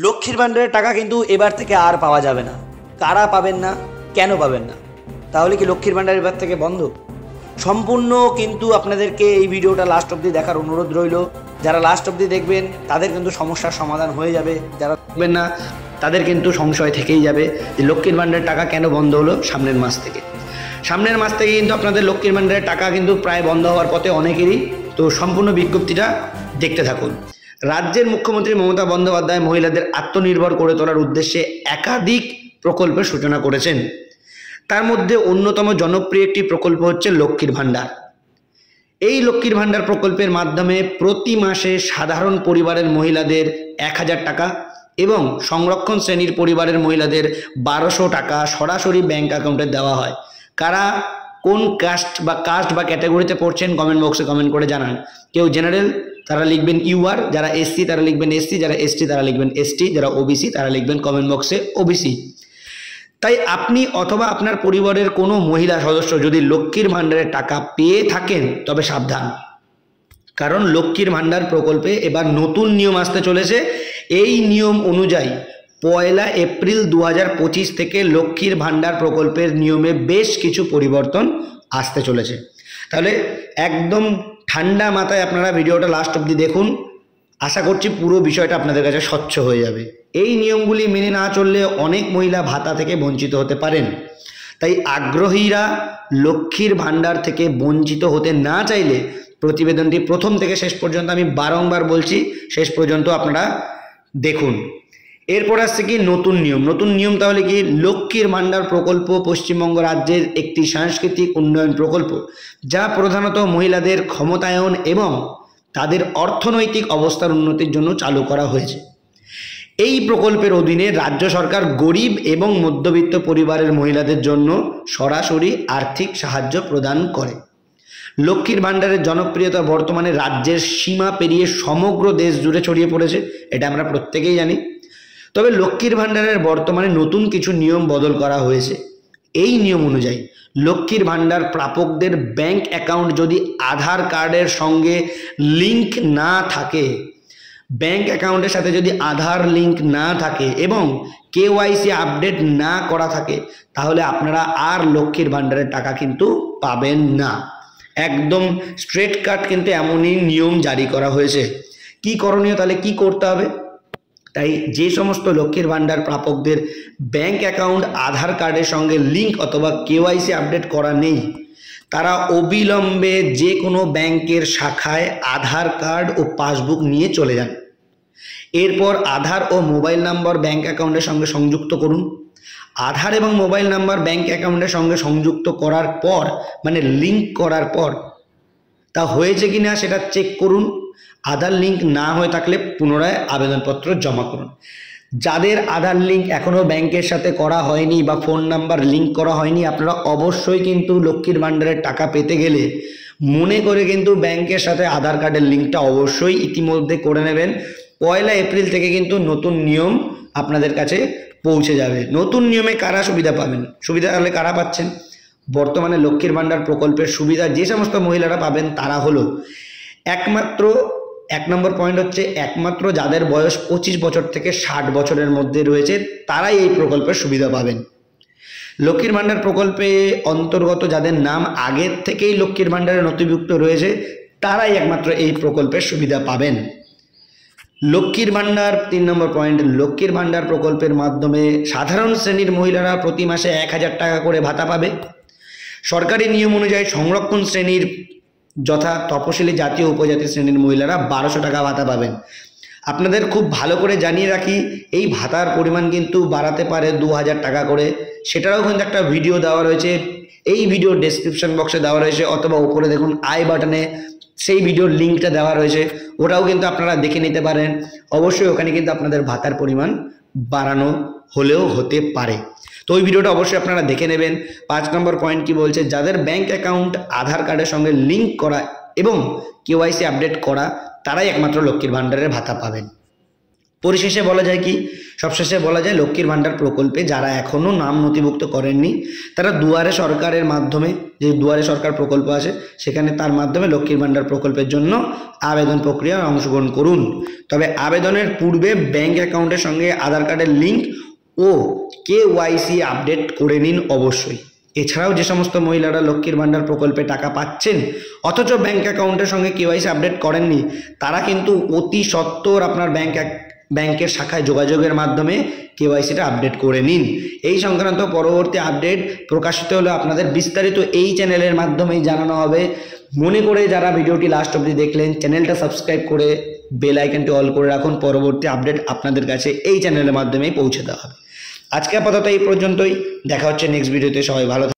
লক্ষ্মীর ভাণ্ডারের টাকা কিন্তু এবার থেকে আর পাওয়া যাবে না। কারা পাবেন না, কেন পাবেন না? তাহলে কি লক্ষ্মীর ভাণ্ডার এবার থেকে বন্ধ? সম্পূর্ণ কিন্তু আপনাদেরকে এই ভিডিওটা লাস্ট অবধি দেখার অনুরোধ রইল। যারা লাস্ট অবধি দেখবেন তাদের কিন্তু সমস্যার সমাধান হয়ে যাবে, যারা দেখবেন না তাদের কিন্তু সংশয় থেকেই যাবে যে লক্ষ্মীর ভাণ্ডারের টাকা কেন বন্ধ হলো সামনের মাস থেকে। সামনের মাস থেকে কিন্তু আপনাদের লক্ষ্মীর ভাণ্ডারের টাকা কিন্তু প্রায় বন্ধ হওয়ার পথে অনেকেরই। তো সম্পূর্ণ বিজ্ঞপ্তিটা দেখতে থাকুন। রাজ্যের মুখ্যমন্ত্রী মমতা বন্দ্যোপাধ্যায় মহিলাদের আত্মনির্ভর করে তোলার উদ্দেশ্যে একাধিক প্রকল্পের সূচনা করেছেন। তার মধ্যে অন্যতম জনপ্রিয় একটি প্রকল্প হচ্ছে লক্ষ্মীর ভাণ্ডার। এই লক্ষ্মীর ভাণ্ডার প্রকল্পের মাধ্যমে প্রতি মাসে সাধারণ পরিবারের মহিলাদের 1000 টাকা এবং সংরক্ষণ শ্রেণীর পরিবারের মহিলাদের 1200 টাকা সরাসরি ব্যাংক অ্যাকাউন্টে দেওয়া হয়। কারা কোন কাস্ট বা ক্যাটাগরিতে পড়ছেন কমেন্ট বক্সে কমেন্ট করে জানান। কেউ জেনারেল, তারা লিখবেন ইউআর, যারা এসসি তারা লিখবেন এসসি, যারা এসটি তারা লিখবেন এসটি, যারা ওবিসি তারা লিখবেন কমেন্ট বক্সে ওবিসি। তাই আপনি অথবা আপনার পরিবারের কোনো মহিলা সদস্য যদি লক্ষ্মীর ভাণ্ডারের টাকা পেয়ে থাকেন তবে সাবধান, কারণ লক্ষ্মীর ভাণ্ডার প্রকল্পে এবার নতুন নিয়ম আসতে চলেছে। এই নিয়ম অনুযায়ী 1 এপ্রিল 2025 থেকে লক্ষ্মীর ভাণ্ডার প্রকল্পের নিয়মে বেশ কিছু পরিবর্তন আসতে চলেছে। তাহলে একদম ঠান্ডা মাথায় আপনারা ভিডিওটা লাস্ট অবধি দেখুন। আশা করছি পুরো বিষয়টা আপনাদের কাছে স্বচ্ছ হয়ে যাবে। এই নিয়মগুলি মেনে না চললে অনেক মহিলা ভাতা থেকে বঞ্চিত হতে পারেন। তাই আগ্রহীরা লক্ষ্মীর ভাণ্ডার থেকে বঞ্চিত হতে না চাইলে প্রতিবেদনটি প্রথম থেকে শেষ পর্যন্ত, আমি বারংবার বলছি, শেষ পর্যন্ত আপনারা দেখুন। এরপর আসছে কি নতুন নিয়ম। নতুন নিয়ম তাহলে কি? লক্ষ্মীর ভাণ্ডার প্রকল্প পশ্চিমবঙ্গ রাজ্যের একটি সাংস্কৃতিক উন্নয়ন প্রকল্প, যা প্রধানত মহিলাদের ক্ষমতায়ন এবং তাদের অর্থনৈতিক অবস্থার উন্নতির জন্য চালু করা হয়েছে। এই প্রকল্পের অধীনে রাজ্য সরকার গরিব এবং মধ্যবিত্ত পরিবারের মহিলাদের জন্য সরাসরি আর্থিক সাহায্য প্রদান করে। লক্ষ্মীর ভাণ্ডারের জনপ্রিয়তা বর্তমানে রাজ্যের সীমা পেরিয়ে সমগ্র দেশ জুড়ে ছড়িয়ে পড়েছে, এটা আমরা প্রত্যেকেই জানি। তবে লক্ষ্মীর ভাণ্ডারের বর্তমানে নতুন কিছু নিয়ম বদল করা হয়েছে। এই নিয়ম অনুযায়ী লক্ষ্মীর ভাণ্ডার প্রাপকদের ব্যাংক অ্যাকাউন্ট যদি আধার কার্ডের সঙ্গে লিঙ্ক না থাকে, ব্যাংক অ্যাকাউন্টের সাথে যদি আধার লিঙ্ক না থাকে এবং কেওয়াইসি আপডেট না করা থাকে, তাহলে আপনারা আর লক্ষ্মীর ভাণ্ডারের টাকা কিন্তু পাবেন না। একদম স্ট্রেট কাট কিন্তু এমনই নিয়ম জারি করা হয়েছে। কি করণীয় তাহলে? কি করতে হবে? তাই যে সমস্ত লক্ষ্মীর ভাণ্ডার প্রাপকদের ব্যাংক অ্যাকাউন্ট আধার কার্ডের সঙ্গে লিঙ্ক অথবা কেওয়াইসি আপডেট করা নেই, তারা অবিলম্বে যে কোনো ব্যাংকের শাখায় আধার কার্ড ও পাসবুক নিয়ে চলে যান। এরপর আধার ও মোবাইল নাম্বার ব্যাংক অ্যাকাউন্টের সঙ্গে সংযুক্ত করুন। আধার এবং মোবাইল নাম্বার ব্যাংক অ্যাকাউন্টের সঙ্গে সংযুক্ত করার পর, মানে লিঙ্ক করার পর, তা হয়েছে কি না সেটা চেক করুন। আধার লিঙ্ক না হয়ে থাকলে পুনরায় আবেদনপত্র জমা করুন। যাদের আধার লিঙ্ক এখনও ব্যাংকের সাথে করা হয়নি বা ফোন নাম্বার লিঙ্ক করা হয়নি, আপনারা অবশ্যই কিন্তু লক্ষ্মীর ভাণ্ডারের টাকা পেতে গেলে মনে করে কিন্তু ব্যাংকের সাথে আধার কার্ডের লিঙ্কটা অবশ্যই ইতিমধ্যে করে নেবেন। 1 এপ্রিল থেকে কিন্তু নতুন নিয়ম আপনাদের কাছে পৌঁছে যাবে। নতুন নিয়মে কারা সুবিধা পাবেন? সুবিধা তাহলে কারা পাচ্ছেন? বর্তমানে লক্ষ্মীর ভাণ্ডার প্রকল্পের সুবিধা যে সমস্ত মহিলারা পাবেন তারা হলো, একমাত্র 1 নম্বর পয়েন্ট হচ্ছে একমাত্র যাদের বয়স 25 বছর থেকে 60 বছরের মধ্যে রয়েছে তারাই এই প্রকল্পের সুবিধা পাবেন। লক্ষ্মীর ভাণ্ডার প্রকল্পে অন্তর্গত যাদের নাম আগের থেকেই লক্ষ্মীর ভাণ্ডারে নথিভুক্ত রয়েছে তারাই একমাত্র এই প্রকল্পের সুবিধা পাবেন। লক্ষ্মীর ভাণ্ডার 3 নম্বর পয়েন্ট, লক্ষ্মীর ভাণ্ডার প্রকল্পের মাধ্যমে সাধারণ শ্রেণীর মহিলারা প্রতি মাসে 1000 টাকা করে ভাতা পাবে। সরকারি নিয়ম অনুযায়ী সংরক্ষণ শ্রেণীর যথা তপশিলি জাতি ও উপজাতি শ্রেণীর মহিলারা 1200 টাকা ভাতা পাবেন। আপনাদের খুব ভালো করে জানিয়ে রাখি, এই ভাতার পরিমাণ কিন্তু বাড়াতে পারে 2000 টাকা করে। সেটারও কিন্তু একটা ভিডিও দেওয়া রয়েছে, এই ভিডিও ডেসক্রিপশন বক্সে দেওয়া রয়েছে অথবা উপরে দেখুন আই বাটনে সেই ভিডিওর লিঙ্কটা দেওয়া রয়েছে, ওটাও কিন্তু আপনারা দেখে নিতে পারেন। অবশ্যই ওখানে কিন্তু আপনাদের ভাতার পরিমাণ বাড়ানো হলেও হতে পারে। তো ওই ভিডিওটা অবশ্যই আপনারা দেখে নেবেন। 5 নম্বর পয়েন্ট কি বলছে? যাদের ব্যাংক অ্যাকাউন্ট আধার কার্ডের সঙ্গে লিঙ্ক করা এবং কেওয়াইসি আপডেট করা তারাই একমাত্র লক্ষ্মীর ভাণ্ডারের ভাতা পাবেন। পরিশেষে বলা যায় কি, সবশেষে বলা যায় লক্ষ্মীর ভাণ্ডার প্রকল্পে যারা এখনও নাম নথিভুক্ত করেননি তারা দুয়ারে সরকারের মাধ্যমে, যে দুয়ারে সরকার প্রকল্প আছে সেখানে তার মাধ্যমে লক্ষ্মীর ভাণ্ডার প্রকল্পের জন্য আবেদন প্রক্রিয়ায় অংশগ্রহণ করুন। তবে আবেদনের পূর্বে ব্যাংক অ্যাকাউন্টের সঙ্গে আধার কার্ডের লিঙ্ক ও কেওয়াইসি আপডেট করে নিন অবশ্যই। এছাড়াও যে সমস্ত মহিলারা লক্ষ্মীর ভাণ্ডার প্রকল্পে টাকা পাচ্ছেন অথচ ব্যাংক অ্যাকাউন্টের সঙ্গে কেওয়াইসি আপডেট করেননি, তারা কিন্তু অতি সত্বর আপনার ব্যাংকের শাখায় যোগাযোগের মাধ্যমে কেওয়াইসিটা আপডেট করে নিন। এই সংক্রান্ত পরবর্তী আপডেট প্রকাশিত হলে আপনাদের বিস্তারিত এই চ্যানেলের মাধ্যমেই জানানো হবে। মনে করে যারা ভিডিওটি লাস্ট অবধি দেখলেন, চ্যানেলটা সাবস্ক্রাইব করে বেল আইকনটি অল করে রাখুন, পরবর্তী আপডেট আপনাদের কাছে এই চ্যানেলের মাধ্যমেই পৌঁছে দেওয়া হবে। আজকে আপাতত এই পর্যন্তই, দেখা হচ্ছে নেক্সট ভিডিওতে। সবাই ভালো